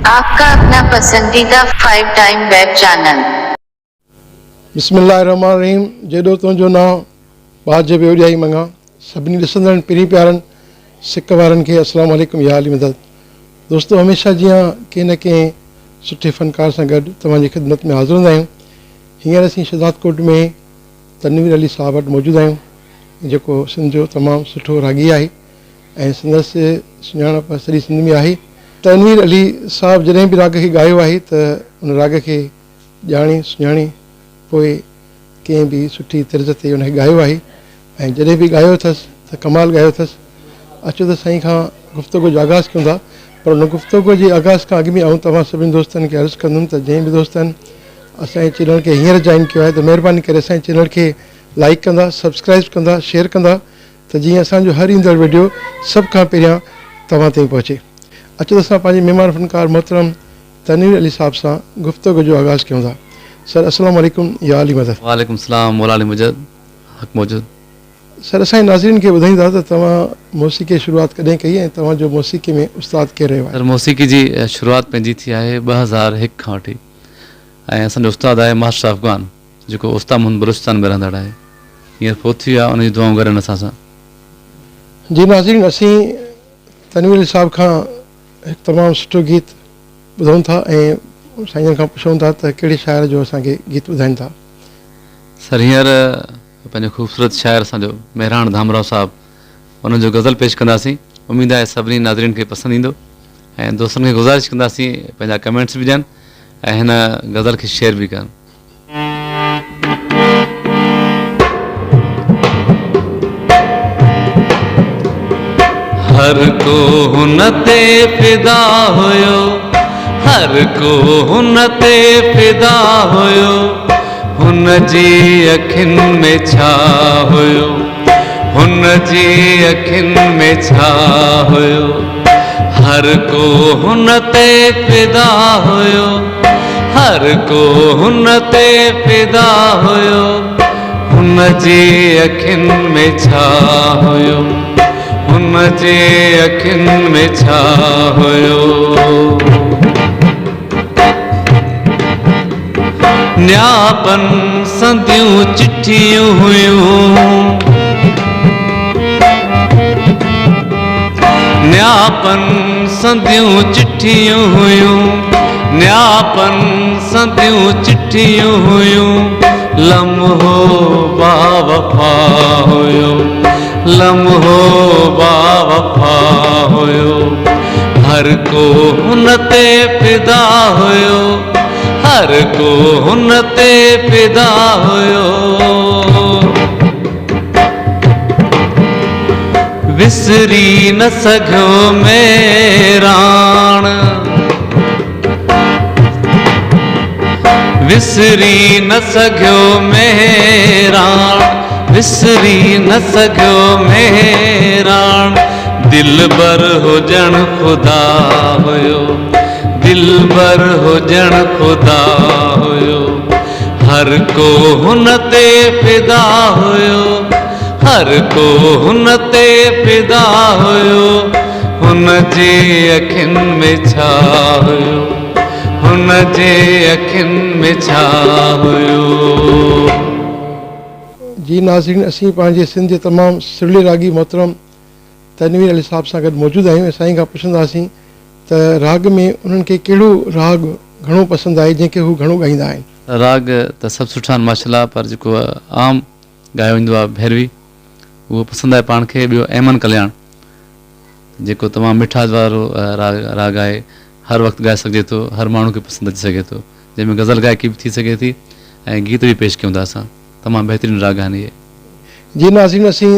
आपका अपना पसंदीदा 5 टाइम वेब चैनल। बिस्मिल्लाहिर्रहमानिर्रहीम। जेॾो तुंहिंजो नाम बाज बि ओॾियाई मंगा। सभिनी ॾिसंदड़नि पिरी प्यारनि सिक वारनि खे अस्सलाम वालेकुम या अली मदद। दोस्तों, हमेशह जीअं कंहिं न कंहिं सुठे फ़नकार सां गॾु तव्हांजी ख़िदमत में हाज़िर हूंदा आहियूं। हींअर असीं शहज़ादकोट में तनवीर अली साहब वटि मौजूदु आहियूं, जेको सिंध जो तमामु सुठो रागी आहे ऐं संदसि सुञाणप सॼी सिंध में आहे। तनवीर अली साहब जॾहिं बि राग खे ॻायो आहे त उन राग खे ॼाणी सुञाणी पोइ कंहिं बि सुठी तर्ज़ ते उनखे ॻायो आहे ऐं जॾहिं बि ॻायो अथसि त कमाल ॻायो अथसि। अचो त साईं खां गुफ़्तगू जो आगाज़ कयूं था, पर उन गुफ़्तगू जे आगाज़ खां अॻु में आऊं तव्हां सभिनी दोस्तनि खे अर्ज़ु कंदुमि त जंहिं बि दोस्तनि असांजे चैनल खे हींअर जॉइन कयो आहे त महिरबानी करे असांजे चैनल खे लाइक कंदा, सब्सक्राइब कंदा, शेयर कंदा त जीअं असांजो हर ईंदड़ वीडियो सभ खां पहिरियां तव्हां ताईं पहुचे। अचो त असां पंहिंजे महिमान फ़नकार मोहतरम तनवीर अली साहब सां गुफ़्तगू जो आगाज़ कयूं था। सर अस्सलाम वालेकुम या अली मदद। वालेकुम सलाम मौला अली मदद हक़ मौजूद। सर, असांजे नाज़रीन खे ॿुधाईंदा त तव्हां मौसीक़ी शुरूआत कॾहिं कई ऐं तव्हांजो मौसीक़ी में उस्ताद केरु रहियो आहे? सर, मौसीक़ी जी शुरूआत पंहिंजी थी आहे 2001 खां वठी ऐं असांजो उस्तादु आहे मास्टर अफ़गान, जेको उस्ताद मुहम्मद बलूचिस्तान में रहंदड़ आहे। हींअर फोत थी वियो आहे, उनजी दुआऊं करनि असां सां। जी नाज़रीन, असीं तनवीर अली साहब खां हिकु तमामु सुठो गीत ॿुधूं था ऐं साईं खां पुछूं था त कहिड़े शाइर जो असांखे गीत ॿुधाइनि था। सर, हींअर पंहिंजो ख़ूबसूरत शाइर असांजो मेहरान धामराव साहब, उनजो गज़ल पेश कंदासीं। उमेदु आहे सभिनी नाज़रीन खे पसंदि ईंदो ऐं दोस्तनि खे गुज़ारिश कंदासीं पंहिंजा कमेंट्स बि ॾियनि ऐं हिन गज़ल खे शेयर बि कनि। हर को हुन ते फ़िदा हुयो, हर को हुन ते फ़िदा हुयो, हुन जी अखियुनि में छा हुयो, हुन जी अखियुनि में छा हुयो। हर को हुन ते फ़िदा हुयो, हर को हुन ते फ़िदा हुयो, हुन जी अखियुनि में छा हुयो, हुन जे अखियुनि में छा हुयो। न्यापन संदियूं चिठियूं हुयूं, न्यापन संदियूं चिठियूं हुयूं, न्यापन संदियूं चिठियूं हुयूं। लम्हो बावफ़ा हुयो, लम्हो बावफ़ा हुयो। हर को हुन ते फ़िदा हुयो, हर को हुन ते फ़िदा हुयो। विसरी न सघो मेराण, विसरी न सघो मेराण, विसरी न सघो मेराण। दिलबर हुजण ख़ुदा हुयो, दिलबर हुजण ख़ुदा हुयो। हर को हुन ते फ़िदा हुयो, हर को हुन ते फ़िदा हुयो। हुन जे अखियुनि में छा हुयो, हुन जे अखियुनि में छा हुयो। जी नाज़रीन, असीं पंहिंजे सिंध जे तमामु सुरीले रागी मोहतरम तनवीर अली साहब सां गॾु मौजूदु आहियूं ऐं साईं खां पुछंदासीं त राग में उन्हनि खे कहिड़ो राग घणो पसंदि आहे जंहिंखे हू घणो ॻाईंदा आहिनि? राग त सभु सुठा आहिनि माशाल्लाह, पर जेको आम ॻायो वेंदो आहे भैरवी, उहो पसंदि आहे पाण खे। ॿियो अहमन कल्याण, जेको तमामु मिठास वारो राग आहे, हर वक़्तु ॻाए सघिजे थो, हर माण्हू खे पसंदि अची सघे थो, जंहिंमें गज़ल गायकी बि थी सघे थी ऐं गीत बि पेश कयूं था असां। तमामु बहितरीनु राग आहिनि इहे। जी नाज़रीन, असीं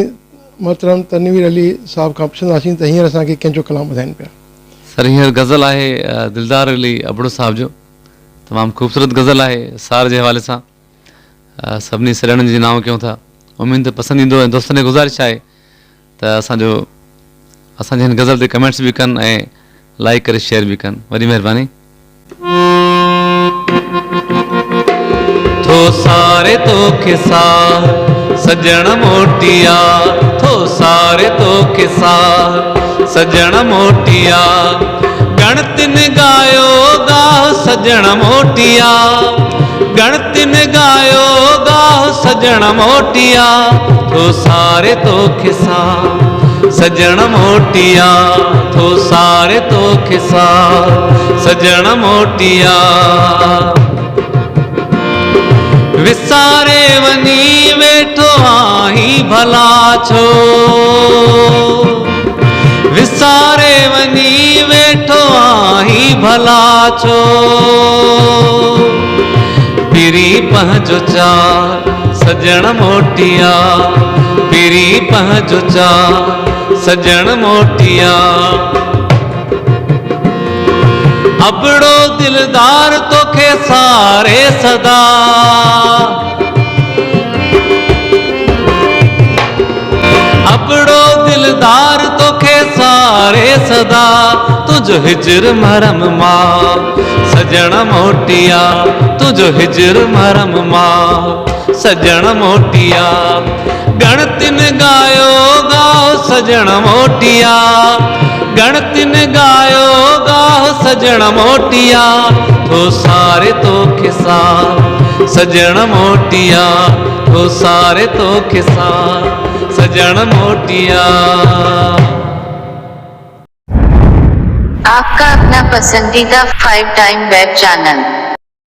मोहतरम तनवीर अली साहब खां पुछंदासीं त हींअर असांखे कंहिंजो कलाम ॿुधाइनि पिया। सर, हींअर गज़ल आहे दिलदार अली अबड़ो साहब जो। तमामु ख़ूबसूरत गज़ल आहे सार जे हवाले सां। सभिनी सॼणनि जी नाव कयूं था। उमेदु त पसंदि ईंदो ऐं दोस्तनि खे गुज़ारिश आहे त असांजे हिन गज़ल ते कमेंट्स बि कनि ऐं लाइक करे शेयर भी कन। वरी मेहरबानी। थो सारे तो किसार सजण मोटिया, थो सारे तो किसार सजण मोटिया, गणतिन गायो सजण मोटिया गणतिन गायो गाओ सजण मोटिया तो सारे तो खिसा सजण मोटिया तो सारे तो खिसा सजण मोटिया विसारे वनी वेठो आही भला छो विसारे वनी वेठो आही भला छो पिरी पहुंचो चार सजण मोटिया पिरी पहुंचो चार सजण मोटिया अबड़ो दिलदार तोखे सारे सदा अबड़ो दिलदार तोखे सारे सदा तुझो हिजर मरम मां सजण मोटिया तुझो हिजर मरम मां सजण मोटिया गणतिन गायो गाओ सजण मोटिया गणतिन गायो गाओ सजण मोटिया तो सारे तो खिसा सजण मोटिया तो सारे तो खिसा सजण मोटिया। आपका अपना पसंदीदा 5 टाइम वेब चैनल